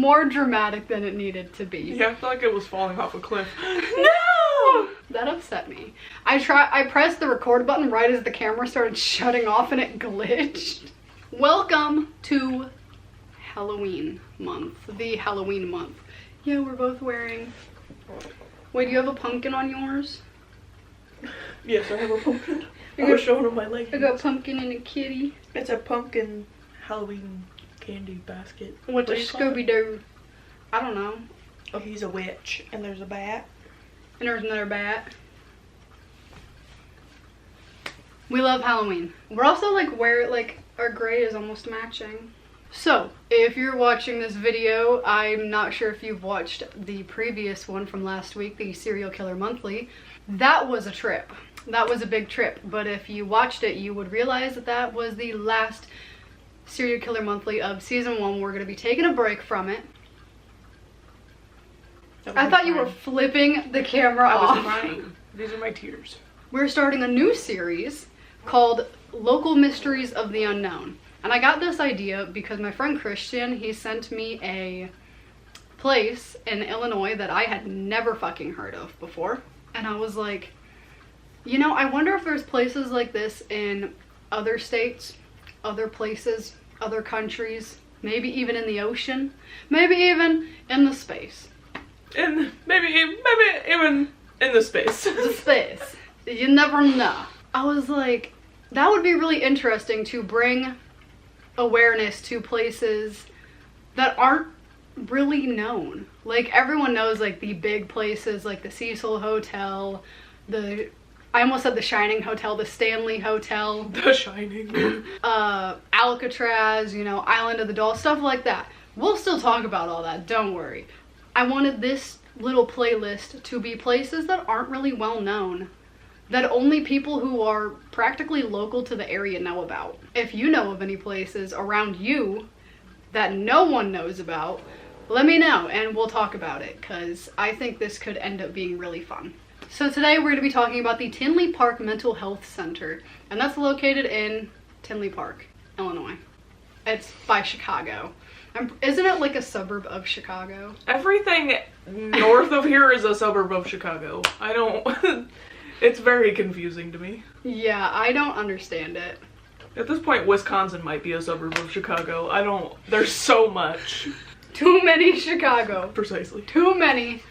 more dramatic than it needed to be. Yeah, I feel like it was falling off a cliff. No! That upset me. I pressed the record button right as the camera started shutting off and it glitched. Welcome to Halloween month. The Halloween month. Yeah, we're both wearing... Wait, do you have a pumpkin on yours? Yes, I have a pumpkin. I was showing them my leggings. I got a pumpkin and a kitty. It's a pumpkin Halloween candy basket. What's a Scooby-Doo? I don't know. Oh, he's a witch. And there's a bat. And there's another bat. We love Halloween. We're also like our gray is almost matching. So, if you're watching this video, I'm not sure if you've watched the previous one from last week, the Serial Killer Monthly. That was a trip. That was a big trip. But if you watched it, you would realize that that was the last Serial Killer Monthly of season 1. We're going to be taking a break from it. I thought you were flipping the camera off. I was crying. These are my tears. We're starting a new series called Local Mysteries of the Unknown. And I got this idea because my friend Christian, he sent me a place in Illinois that I had never fucking heard of before. And I was like, you know, I wonder if there's places like this in other states, other places, other countries, maybe even in the ocean, maybe even in the space. Maybe even in the space. The space. You never know. I was like, that would be really interesting to bring awareness to places that aren't really known. Like, everyone knows like the big places like the Cecil Hotel, I almost said the Shining Hotel, the Stanley Hotel. The Shining. Alcatraz, you know, Island of the Dolls, stuff like that. We'll still talk about all that, don't worry. I wanted this little playlist to be places that aren't really well known, that only people who are practically local to the area know about. If you know of any places around you that no one knows about, let me know and we'll talk about it, because I think this could end up being really fun. So today we're going to be talking about the Tinley Park Mental Health Center, and that's located in Tinley Park, Illinois. It's by Chicago. Isn't it like a suburb of Chicago? Everything north of here is a suburb of Chicago. It's very confusing to me. Yeah, I don't understand it. At this point, Wisconsin might be a suburb of Chicago. There's so much. Too many Chicago. Precisely. Too many.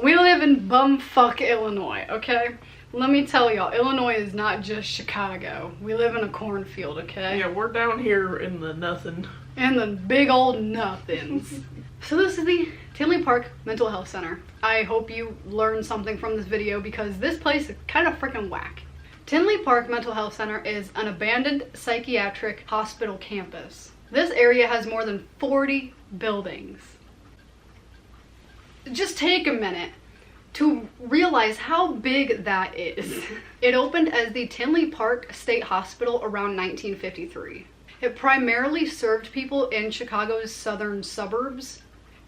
We live in bumfuck Illinois, okay? Let me tell y'all, Illinois is not just Chicago. We live in a cornfield, okay? Yeah, we're down here in the nothing. In the big old nothings. So this is the Tinley Park Mental Health Center. I hope you learned something from this video because this place is kind of freaking whack. Tinley Park Mental Health Center is an abandoned psychiatric hospital campus. This area has more than 40 buildings. Just take a minute to realize how big that is. It opened as the Tinley Park State Hospital around 1953. It primarily served people in Chicago's southern suburbs.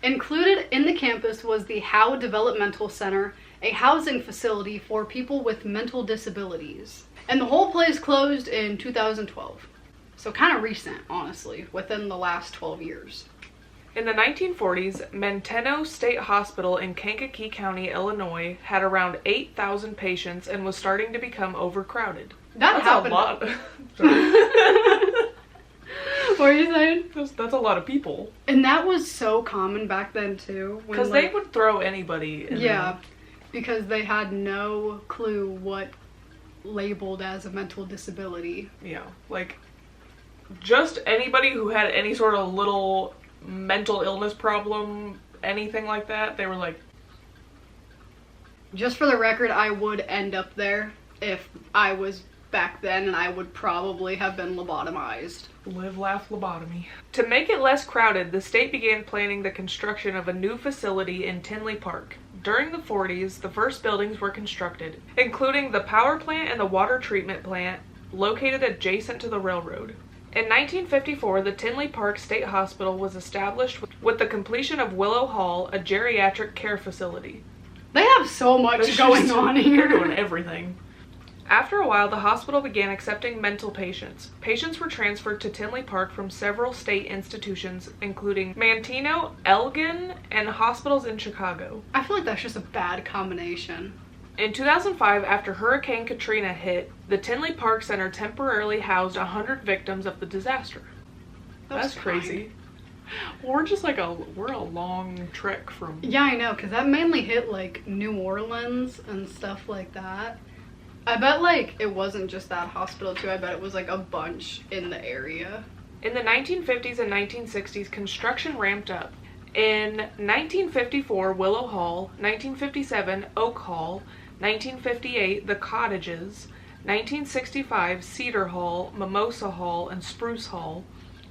Included in the campus was the Howe Developmental Center, a housing facility for people with mental disabilities. And the whole place closed in 2012. So kind of recent, honestly, within the last 12 years. In the 1940s, Menteno State Hospital in Kankakee County, Illinois, had around 8,000 patients and was starting to become overcrowded. That's happened. A lot. What are you saying? That's a lot of people. And that was so common back then too. Because they would throw anybody in there. Because they had no clue what labeled as a mental disability. Yeah, like just anybody who had any sort of little mental illness problem, anything like that, they were like... Just for the record, I would end up there if I was back then, and I would probably have been lobotomized. Live, laugh, lobotomy. To make it less crowded, the state began planning the construction of a new facility in Tinley Park. During the 40s, the first buildings were constructed, including the power plant and the water treatment plant located adjacent to the railroad. In 1954, the Tinley Park State Hospital was established with the completion of Willow Hall, a geriatric care facility. They have so much going on here. They're doing everything. After a while, the hospital began accepting mental patients. Patients were transferred to Tinley Park from several state institutions, including Manteno, Elgin, and hospitals in Chicago. I feel like that's just a bad combination. In 2005, after Hurricane Katrina hit, the Tinley Park Center temporarily housed 100 victims of the disaster. That's crazy. We're a long trek from... Yeah, I know, because that mainly hit, like, New Orleans and stuff like that. I bet, like, it wasn't just that hospital, too. I bet it was, like, a bunch in the area. In the 1950s and 1960s, construction ramped up. In 1954, Willow Hall, 1957, Oak Hall, 1958, The Cottages, 1965, Cedar Hall, Mimosa Hall, and Spruce Hall,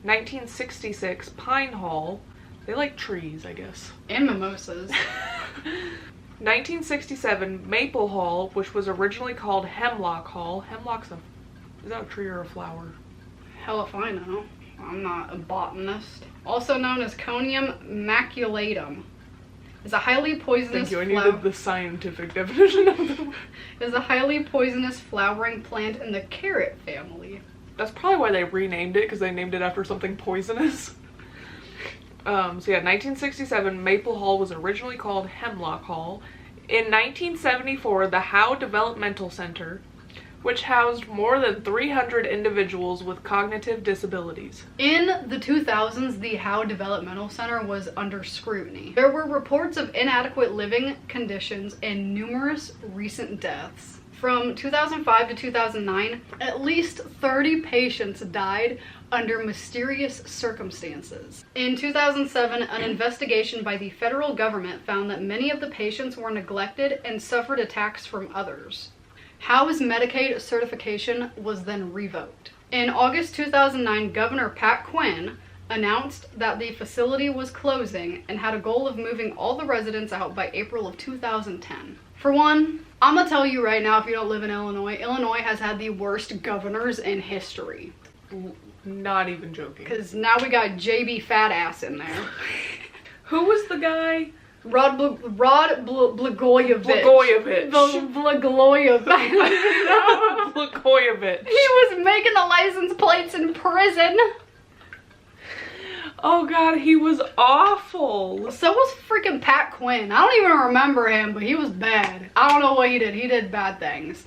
1966, Pine Hall. They like trees, I guess. And mimosas. 1967, Maple Hall, which was originally called Hemlock Hall. Is that a tree or a flower? Hell if I know. I'm not a botanist. Also known as Conium maculatum. Is a highly poisonous Thank you, I needed the scientific definition of the word. Is a highly poisonous flowering plant in the carrot family. That's probably why they renamed it, because they named it after something poisonous. 1967, Maple Hall was originally called Hemlock Hall. In 1974, the Howe Developmental Center, which housed more than 300 individuals with cognitive disabilities. In the 2000s, the Howe Developmental Center was under scrutiny. There were reports of inadequate living conditions and numerous recent deaths. From 2005 to 2009, at least 30 patients died under mysterious circumstances. In 2007, an investigation by the federal government found that many of the patients were neglected and suffered attacks from others. Howe's Medicaid certification was then revoked. In August 2009, Governor Pat Quinn announced that the facility was closing and had a goal of moving all the residents out by April of 2010. For one, I'm gonna tell you right now, if you don't live in Illinois, Illinois has had the worst governors in history. Not even joking. Because now we got JB Fat Ass in there. Who was the guy? Rod Blagojevich. Blagojevich. Blagojevich. He was making the license plates in prison. Oh god, he was awful. So was freaking Pat Quinn. I don't even remember him, but he was bad. I don't know what he did. He did bad things.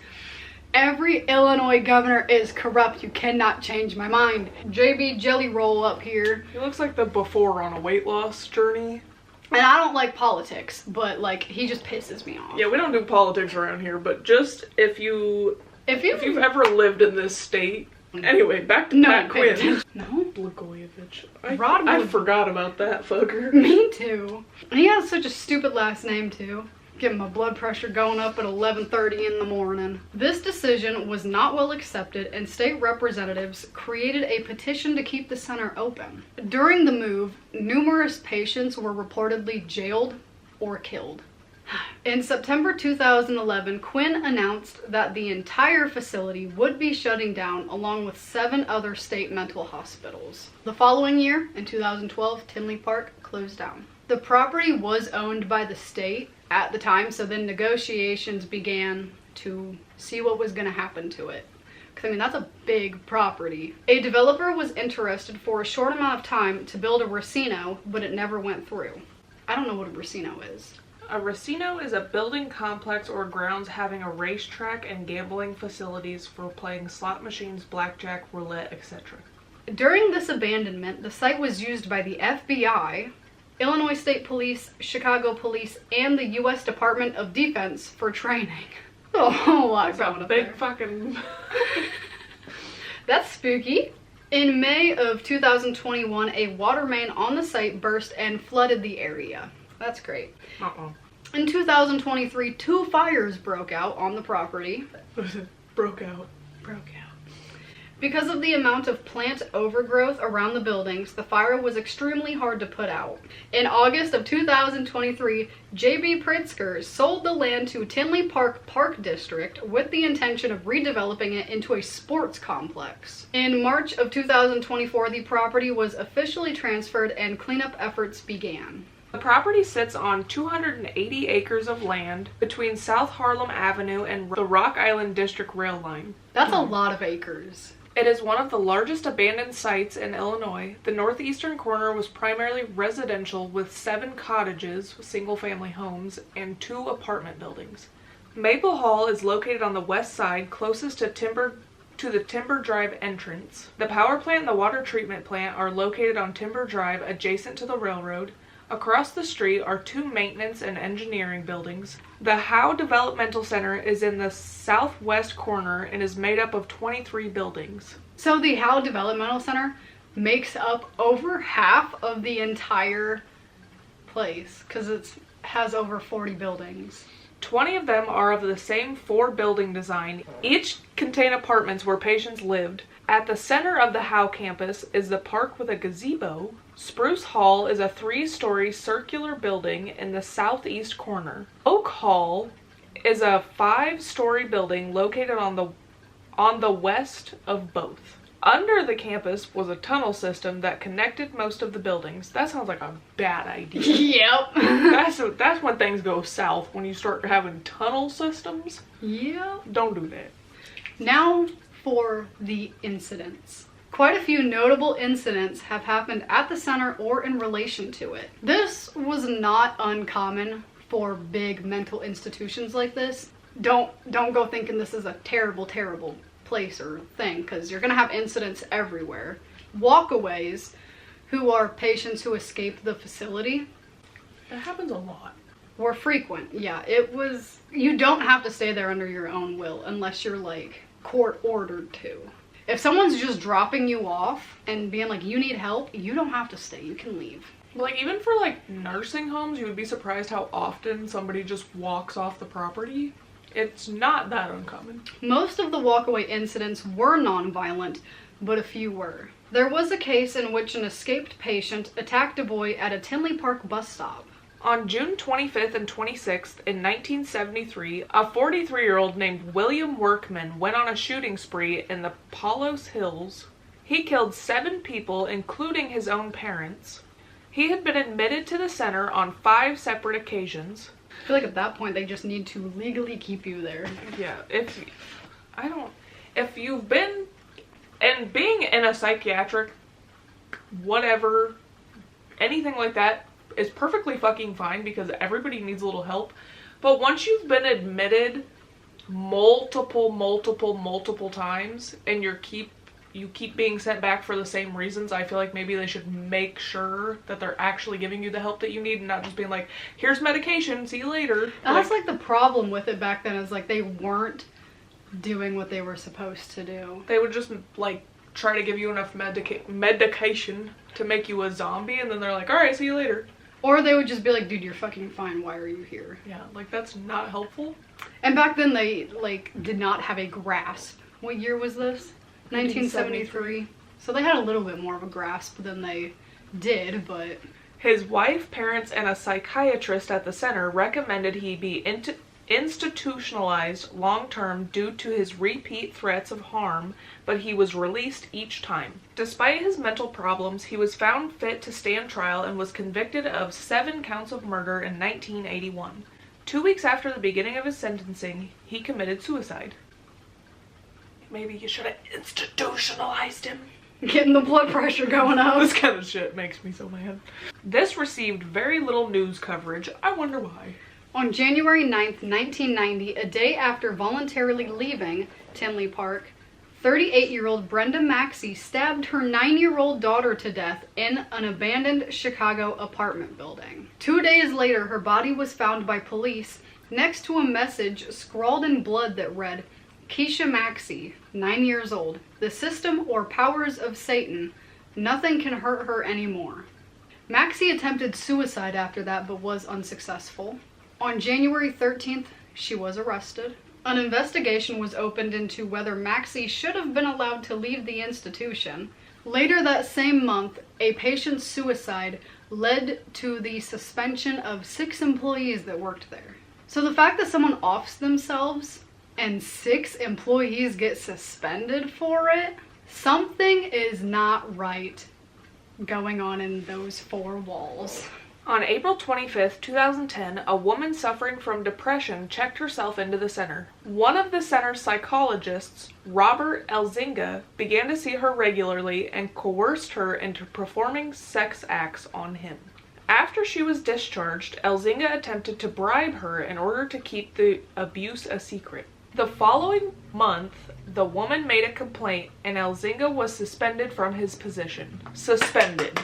Every Illinois governor is corrupt. You cannot change my mind. JB Jelly Roll up here. He looks like the before on a weight loss journey. And I don't like politics, but like he just pisses me off. Yeah, we don't do politics around here, but just if you've ever lived in this state. Anyway, back to Pat Quinn. No? Blagojevich. I forgot about that fucker. Me too. He has such a stupid last name too. Getting my blood pressure going up at 11:30 in the morning. This decision was not well accepted, and state representatives created a petition to keep the center open. During the move, numerous patients were reportedly jailed or killed. In September 2011, Quinn announced that the entire facility would be shutting down along with 7 other state mental hospitals. The following year, in 2012, Tinley Park closed down. The property was owned by the state at the time, so then negotiations began to see what was going to happen to it. Because, I mean, that's a big property. A developer was interested for a short amount of time to build a racino, but it never went through. I don't know what a racino is. A racino is a building complex or grounds having a racetrack and gambling facilities for playing slot machines, blackjack, roulette, etc. During this abandonment, the site was used by the FBI, Illinois State Police, Chicago Police, and the U.S. Department of Defense for training. A whole lot going up there. Big fucking... That's spooky. In May of 2021, a water main on the site burst and flooded the area. That's great. In 2023, 2 fires broke out on the property. Broke out. Because of the amount of plant overgrowth around the buildings, the fire was extremely hard to put out. In August of 2023, J.B. Pritzker sold the land to Tinley Park Park District with the intention of redeveloping it into a sports complex. In March of 2024, the property was officially transferred and cleanup efforts began. The property sits on 280 acres of land between South Harlem Avenue and the Rock Island District Rail Line. That's a lot of acres. It is one of the largest abandoned sites in Illinois. The northeastern corner was primarily residential with 7 cottages, single-family homes, and 2 apartment buildings. Maple Hall is located on the west side, closest to the Timber Drive entrance. The power plant and the water treatment plant are located on Timber Drive, adjacent to the railroad. Across the street are 2 maintenance and engineering buildings. The Howe Developmental Center is in the southwest corner and is made up of 23 buildings. So the Howe Developmental Center makes up over half of the entire place because it has over 40 buildings. 20 of them are of the same 4-building design. Each contain apartments where patients lived. At the center of the Howe campus is the park with a gazebo. Spruce Hall is a 3-story circular building in the southeast corner. Oak Hall is a 5-story building located on the west of both. Under the campus was a tunnel system that connected most of the buildings. That sounds like a bad idea. Yep. That's when things go south, when you start having tunnel systems. Yep. Don't do that. Now for the incidents. Quite a few notable incidents have happened at the center or in relation to it. This was not uncommon for big mental institutions like this. Don't go thinking this is a terrible place or thing, because you're going to have incidents everywhere. Walkaways, who are patients who escaped the facility, That happens a lot. were frequent. Yeah, you don't have to stay there under your own will unless you're like court ordered to. If someone's just dropping you off and being like, you need help, you don't have to stay, you can leave. Like, even for like nursing homes, you would be surprised how often somebody just walks off the property. It's not that uncommon. Most of the walkaway incidents were non-violent, but a few were. There was a case in which an escaped patient attacked a boy at a Tinley Park bus stop. On June 25th and 26th in 1973, a 43-year-old named William Workman went on a shooting spree in the Palos Hills. He killed 7 people, including his own parents. He had been admitted to the center on 5 separate occasions. I feel like at that point they just need to legally keep you there. Yeah, if you've been, and being in a psychiatric, whatever, anything like that is perfectly fucking fine because everybody needs a little help. But once you've been admitted multiple times and you keep being sent back for the same reasons, I feel like maybe they should make sure that they're actually giving you the help that you need and not just being like, here's medication, see you later. That's like the problem with it back then, is like they weren't doing what they were supposed to do. They would just like try to give you enough medication to make you a zombie, and then they're like, alright, see you later. Or they would just be like, dude, you're fucking fine, why are you here? Yeah, like that's not helpful. And back then they like did not have a grasp. What year was this? 1973. So they had a little bit more of a grasp than they did, but... His wife, parents, and a psychiatrist at the center recommended he be institutionalized long-term due to his repeat threats of harm, but he was released each time. Despite his mental problems, he was found fit to stand trial and was convicted of 7 counts of murder in 1981. 2 weeks after the beginning of his sentencing, he committed suicide. Maybe you should have institutionalized him. Getting the blood pressure going up. This kind of shit makes me so mad. This received very little news coverage. I wonder why. On January 9th, 1990, a day after voluntarily leaving Tinley Park, 38-year-old Brenda Maxey stabbed her 9-year-old daughter to death in an abandoned Chicago apartment building. 2 days later, her body was found by police next to a message scrawled in blood that read, Keisha Maxey, 9 years old, the system or powers of Satan, nothing can hurt her anymore. Maxey attempted suicide after that, but was unsuccessful. On January 13th, she was arrested. An investigation was opened into whether Maxey should have been allowed to leave the institution. Later that same month, a patient's suicide led to the suspension of 6 employees that worked there. So the fact that someone offs themselves and 6 employees get suspended for it, something is not right going on in those 4 walls. On April 25th, 2010, a woman suffering from depression checked herself into the center. One of the center's psychologists, Robert Elzinga, began to see her regularly and coerced her into performing sex acts on him. After she was discharged, Elzinga attempted to bribe her in order to keep the abuse a secret. The following month, the woman made a complaint and Elzinga was suspended from his position. Suspended.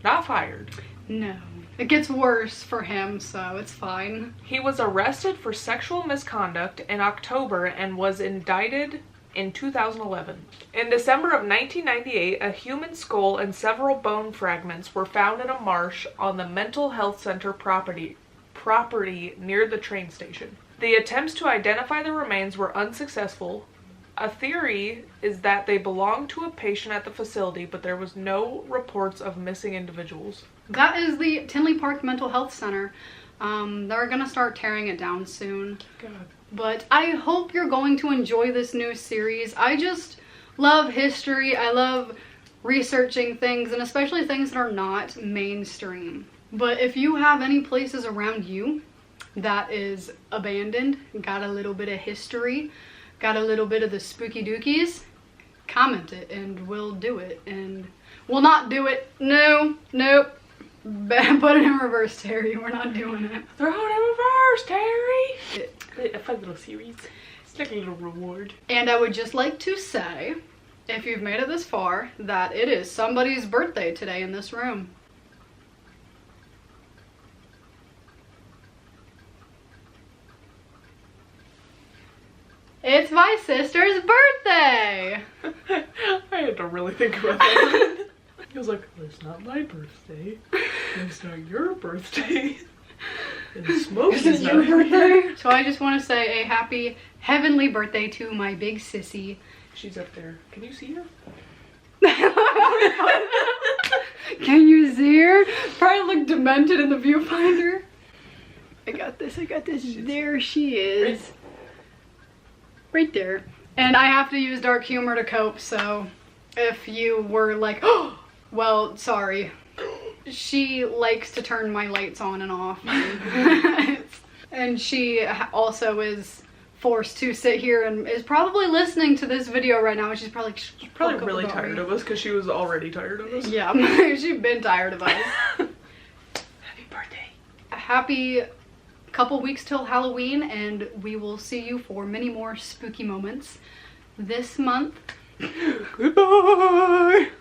Not fired. No. It gets worse for him, so it's fine. He was arrested for sexual misconduct in October and was indicted in 2011. In December of 1998, a human skull and several bone fragments were found in a marsh on the mental health center property near the train station. The attempts to identify the remains were unsuccessful. A theory is that they belonged to a patient at the facility, but there was no reports of missing individuals. That is the Tinley Park Mental Health Center. They're gonna start tearing it down soon. God. But I hope you're going to enjoy this new series. I just love history. I love researching things, and especially things that are not mainstream. But if you have any places around you that is abandoned, got a little bit of history, got a little bit of the spooky dookies, comment it and we'll do it. And we'll not do it. Nope. Put it in reverse, Terry. We're not doing it. Throw it in reverse, Terry. A fun little series. It's like a little reward. And I would just like to say, if you've made it this far, that it is somebody's birthday today in this room. It's my sister's birthday! I had to really think about that. He was like, well, it's not my birthday. It's not your birthday. And Smokey's This is not your birthday? So I just want to say a happy heavenly birthday to my big sissy. She's up there. Can you see her? Can you see her? Probably look demented in the viewfinder. I got this. There she is. Right there. And I have to use dark humor to cope, so if you were like, oh, well, sorry. She likes to turn my lights on and off. And she also is forced to sit here and is probably listening to this video right now, and she's probably Really tired of us because she was already tired of us. Yeah, she's been tired of us. Happy birthday. Happy couple weeks till Halloween, and we will see you for many more spooky moments this month. Goodbye.